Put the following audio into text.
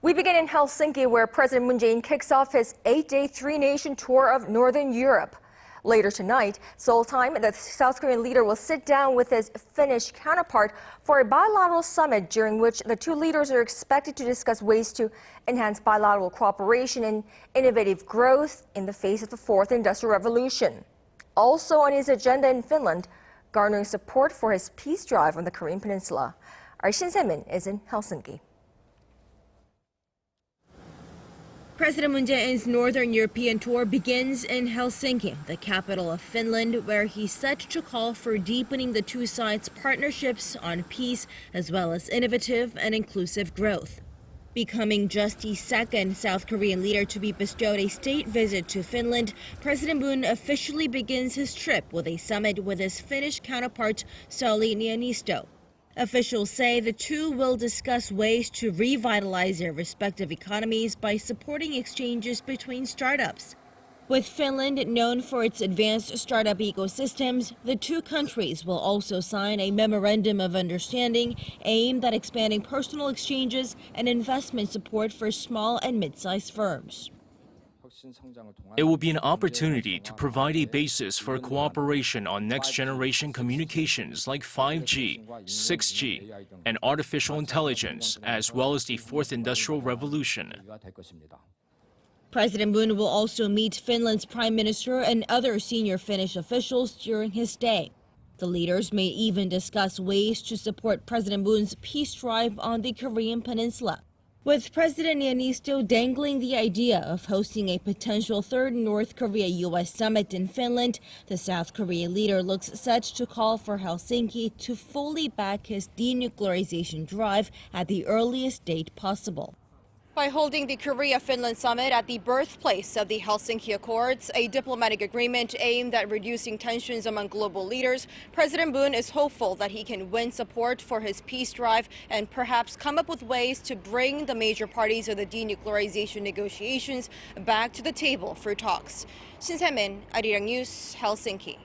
We begin in Helsinki, where President Moon Jae-in kicks off his 8-day three-nation tour of Northern Europe. Later tonight, Seoul time, the South Korean leader will sit down with his Finnish counterpart for a bilateral summit during which the two leaders are expected to discuss ways to enhance bilateral cooperation and innovative growth in the face of the fourth industrial revolution. Also on his agenda in Finland, garnering support for his peace drive on the Korean Peninsula. Our Shin is in Helsinki. President Moon Jae-in's Northern European tour begins in Helsinki, the capital of Finland, where he's set to call for deepening the two sides' partnerships on peace as well as innovative and inclusive growth. Becoming just the second South Korean leader to be bestowed a state visit to Finland, President Moon officially begins his trip with a summit with his Finnish counterpart, Sauli Niinisto. Officials say the two will discuss ways to revitalize their respective economies by supporting exchanges between startups. With Finland known for its advanced startup ecosystems, the two countries will also sign a memorandum of understanding aimed at expanding personal exchanges and investment support for small and mid-sized firms. It will be an opportunity to provide a basis for cooperation on next-generation communications like 5G, 6G, and artificial intelligence, as well as the fourth industrial revolution. President Moon will also meet Finland's Prime Minister and other senior Finnish officials during his stay. The leaders may even discuss ways to support President Moon's peace drive on the Korean Peninsula. With President Niinisto dangling the idea of hosting a potential third North Korea-U.S. summit in Finland, the South Korean leader looks set to call for Helsinki to fully back his denuclearization drive at the earliest date possible. By holding the Korea-Finland summit at the birthplace of the Helsinki Accords, a diplomatic agreement aimed at reducing tensions among global leaders, President Moon is hopeful that he can win support for his peace drive and perhaps come up with ways to bring the major parties of the denuclearization negotiations back to the table for talks. Shin, Arirang News, Helsinki.